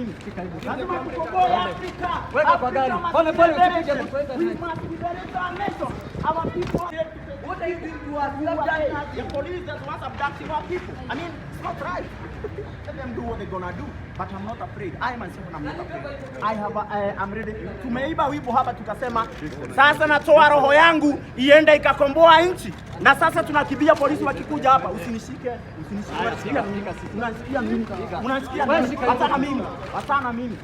mimi. Lazima tukomboe Afrika. Weka kwa gari. Pole pole usipige mtu weka. We must liberate our nation. Our people. What are you doing to us? The police that wants abducting our people. I mean, it's not right. Let them do what they're gonna do. But I'm not afraid. I myself am not afraid. I'm ready. Tumeiba wimbo hapa tukasema sasa natoa roho yangu iende ikakomboa nchi. Na sasa tunakimbia polisi wakikuja hapa. Usinishike. Unasikia mimi? Unasikia mimi? Hata na mimi.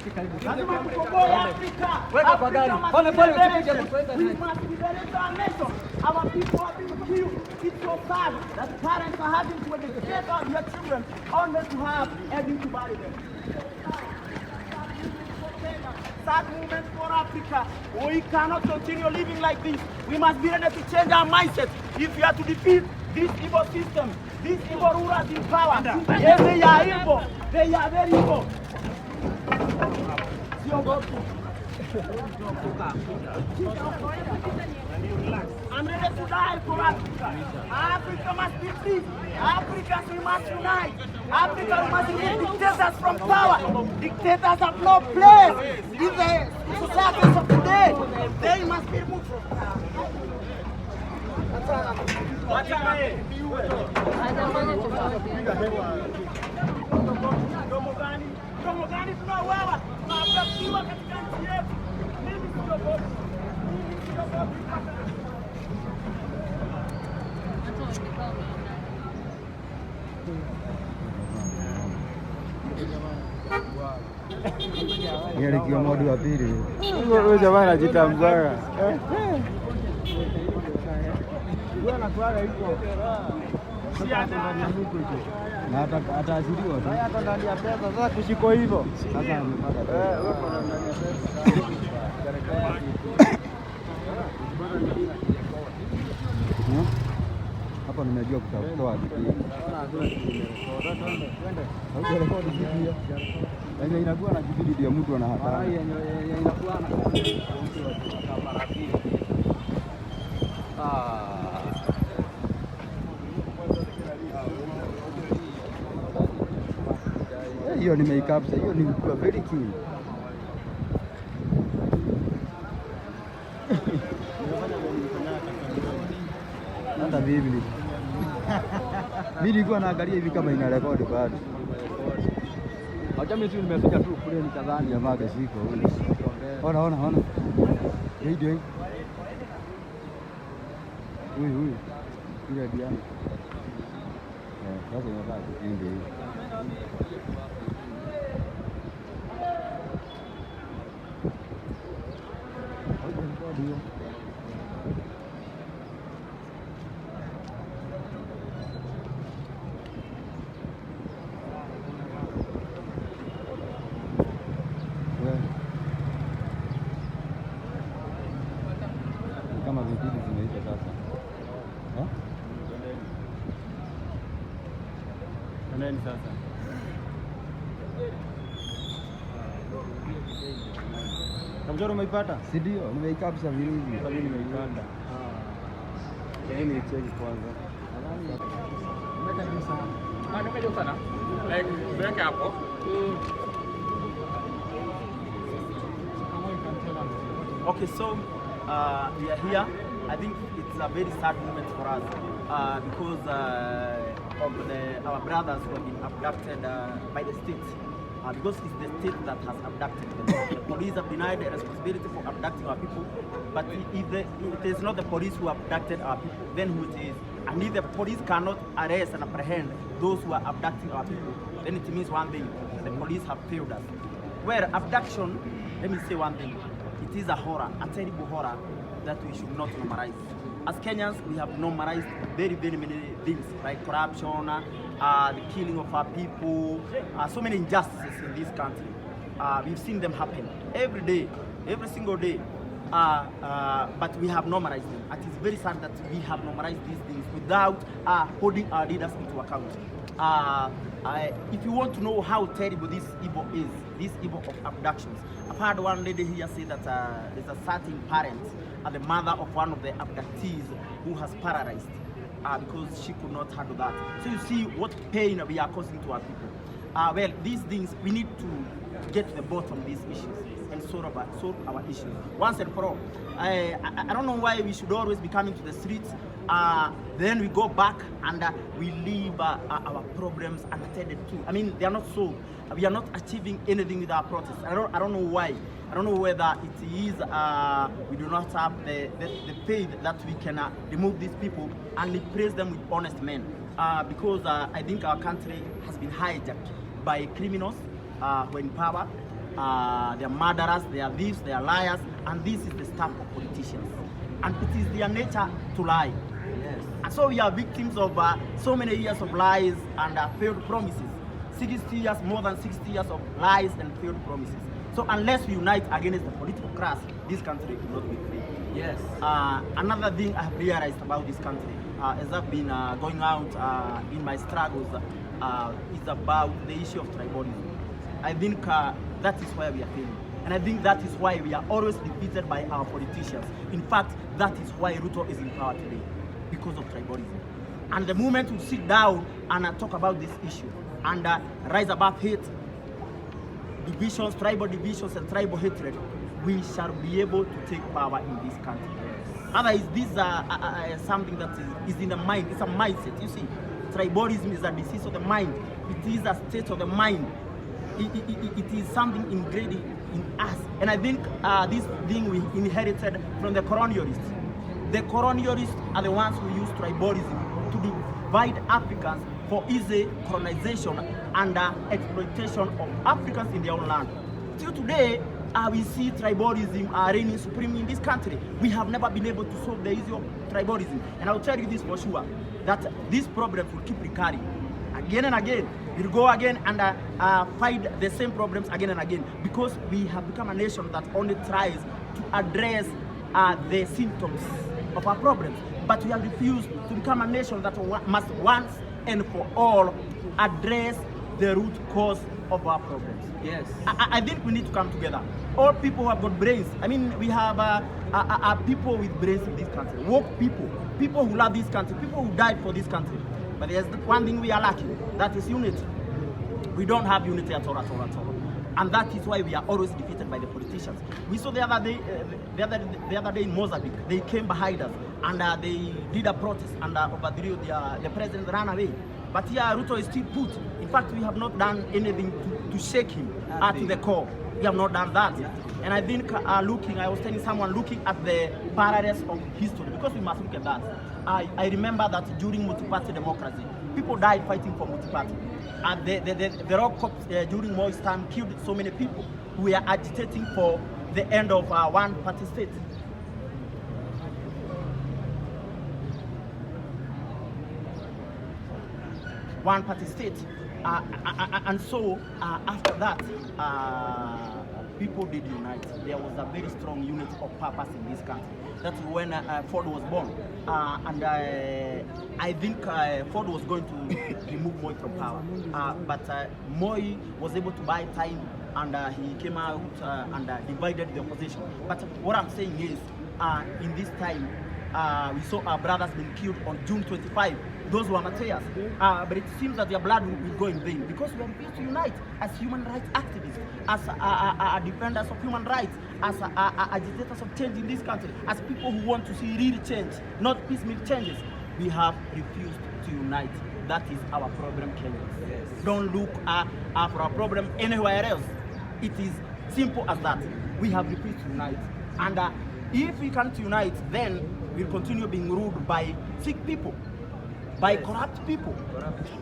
Lazima tukomboe Afrika. Weka kwa gari. Pole pole usipige mtu weka. We must liberate our nation. Our people have been killed. It's so sad that parents are having to educate their children only to have anything to bury them. Sad moment for Africa. We cannot continue living like this. We must be ready to change our mindset if we are to defeat this evil system, these evil rulers in power. Yes, they are evil. They are very evil. I'm ready to die for Africa. Africa must be free. Africans, we must unite. Africa, we must remove dictators from power. Dictators have no place in the societies of today. They must be removed from power. Yale kiongozi wa pili. Huyo jamaa anajitambua. Bwana twala yuko. Na ataajiriwa tu. Hata ndani ya pesa sasa kushiko hivyo. Sasa amepata. Wewe ndani ya pesa. Hapa nimejua kutafuta kipindi. Haujarekodi video. Yenye inakuwa na kipindi ndio mtu ana hatari. Inakuwa na hiyo ni makeup, hiyo ni very keen. Hata mimi nilikuwa naangalia hivi kama ina rekodi bado. Acha mimi tu nimefika tu kule nikadhani jamaa kashiko huyu. Ona. Ndio hii. Huyu. Ile Diana. Sasa inafaa kuende hivi. Kama vipindi zimeisha sasa. Nani sasa? Kamjoro umeipata? Si ndio, nimeikapsa vizuri. Mimi nimeipanda. Yaani ni cheki kwanza. Umeka sana. Nimeka juu sana. Like weka hapo. Okay, so we are here. I think it's a very sad moment for us because of our brothers who have been abducted by the state. Because it's the state that has abducted them. The police have denied the responsibility for abducting our people. But if it is not the police who abducted our people, then who it is? And if the police cannot arrest and apprehend those who are abducting our people, then it means one thing: the police have failed us. Where abduction, let me say one thing: it is a horror, a terrible horror that we should not normalize. As Kenyans, we have normalized very many things like corruption, the killing of our people, so many injustices in this country. We've seen them happen every day, every single day. But we have normalized them. It is very sad that we have normalized these things without holding our leaders into account. If you want to know how terrible this evil is, this evil of abductions, I've heard one lady here say that there's a certain parent, the mother of one of the abductees, who has paralyzed because she could not handle that. So you see what pain we are causing to our people. well, these things, we need to get to the bottom of these issues and solve our issues once and for all. I don't know why we should always be coming to the streets, then we go back and we leave our problems unattended to. I mean, they are not solved. We are not achieving anything with our protests. I don't know why. I don't know whether it is we do not have the faith that we can remove these people and replace them with honest men. Because I think our country has been hijacked by criminals who are in power. They are murderers, they are thieves, they are liars, and this is the stuff of politicians. And it is their nature to lie. Yes. And so we are victims of so many years of lies and failed promises. 60 years, more than 60 years of lies and failed promises. So unless we unite against the political class, this country will not be free. Yes. Another thing I have realized about this country, as I've been going out in my struggles, is about the issue of tribalism. I think that is why we are failing. And I think that is why we are always defeated by our politicians. In fact, that is why Ruto is in power today, because of tribalism. And the moment we sit down and talk about this issue and rise above hate, divisions, tribal divisions and tribal hatred, we shall be able to take power in this country. Otherwise, this is something that is in the mind. It's a mindset. You see, tribalism is a disease of the mind. It is a state of the mind. It is something ingrained in us. And I think this thing we inherited from the colonialists. The colonialists are the ones who use tribalism to divide Africans for easy colonization and exploitation of Africans in their own land. Till today, we see tribalism reigning supreme in this country. We have never been able to solve the issue of tribalism. And I'll tell you this for sure, that these problems will keep recurring. Again and again, we'll go again and fight the same problems again and again, because we have become a nation that only tries to address the symptoms of our problems. But we have refused to become a nation that must once and for all address the root cause of our problems. Yes. I think we need to come together. All people who have got brains. I mean, we have people with brains in this country. Woke people. People who love this country. People who died for this country. But there's one thing we are lacking. That is unity. We don't have unity at all. And that is why we are always defeated by the politicians. We saw the other day in Mozambique, they came behind us and they did a protest and overthrew the president ran away. But here Ruto is still put. In fact, we have not done anything to shake him to the core. We have not done that. And I think I was telling someone, looking at the parallels of history, because we must look at that. I remember that during multi-party democracy, people died fighting for multi-party. And the rock cops during Moi's time killed so many people who were agitating for the end of one-party state. One-party state. And so after that, people did unite. There was a very strong unity of purpose in this country. That's when Ford was born. And I think Ford was going to remove Moi from power. But Moi was able to buy time, and he came out and divided the opposition. But what I'm saying is, in this time, we saw our brothers being killed on June 25. Those were martyrs. But it seems that their blood will go in vain, because we are refused to unite as human rights activists, as defenders of human rights, as agitators of change in this country, as people who want to see real change, not piecemeal changes. We have refused to unite. That is our problem, Kenyans. Yes. Don't look for our problem anywhere else. It is simple as that. We have refused to unite. And if we can't unite, then we'll continue being ruled by sick people, by corrupt people,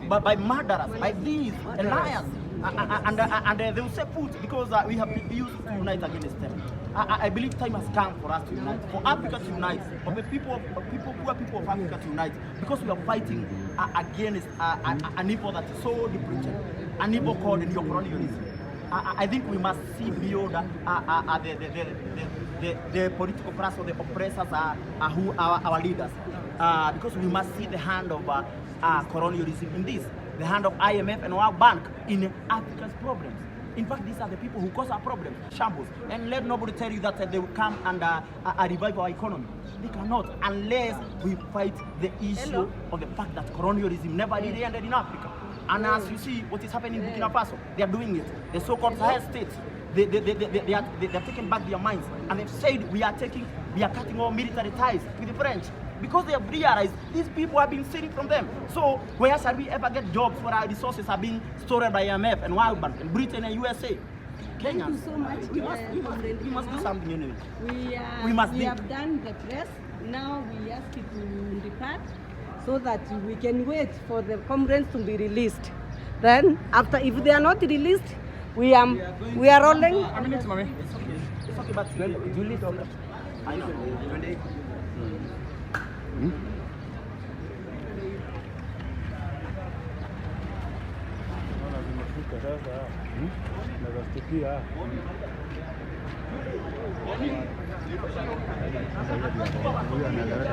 by murderers, by thieves and liars. And they will say put, because we have refused to unite against them. I believe time has come for us to unite, for Africa to unite, for the poor people of Africa to unite, because we are fighting against an evil that is so deep-rooted, an evil called neocolonialism. I think we must see beyond the political class or the oppressors who are our leaders, because we must see the hand of colonialism in this, the hand of IMF and World Bank in Africa's problems. In fact, these are the people who cause our problems, shambles. And let nobody tell you that they will come and revive our economy. They cannot, unless we fight the issue of the fact that colonialism never really ended in Africa. And as you see what is happening in Burkina Faso, they are doing it. The so-called Sahel states, they are taking back their minds, and they've said we are cutting all military ties with the French, because they have realized these people have been stealing from them. So where shall we ever get jobs where our resources are being stored by IMF and World Bank and Britain and USA? Thank you so much. We must do something anyway. We have done the press. Now we ask you to depart so that we can wait for the comrades to be released. Then after, if they are not released, we are rolling. A minute, mommy. It's okay, but Julius, I know. Huyu anaeleweka.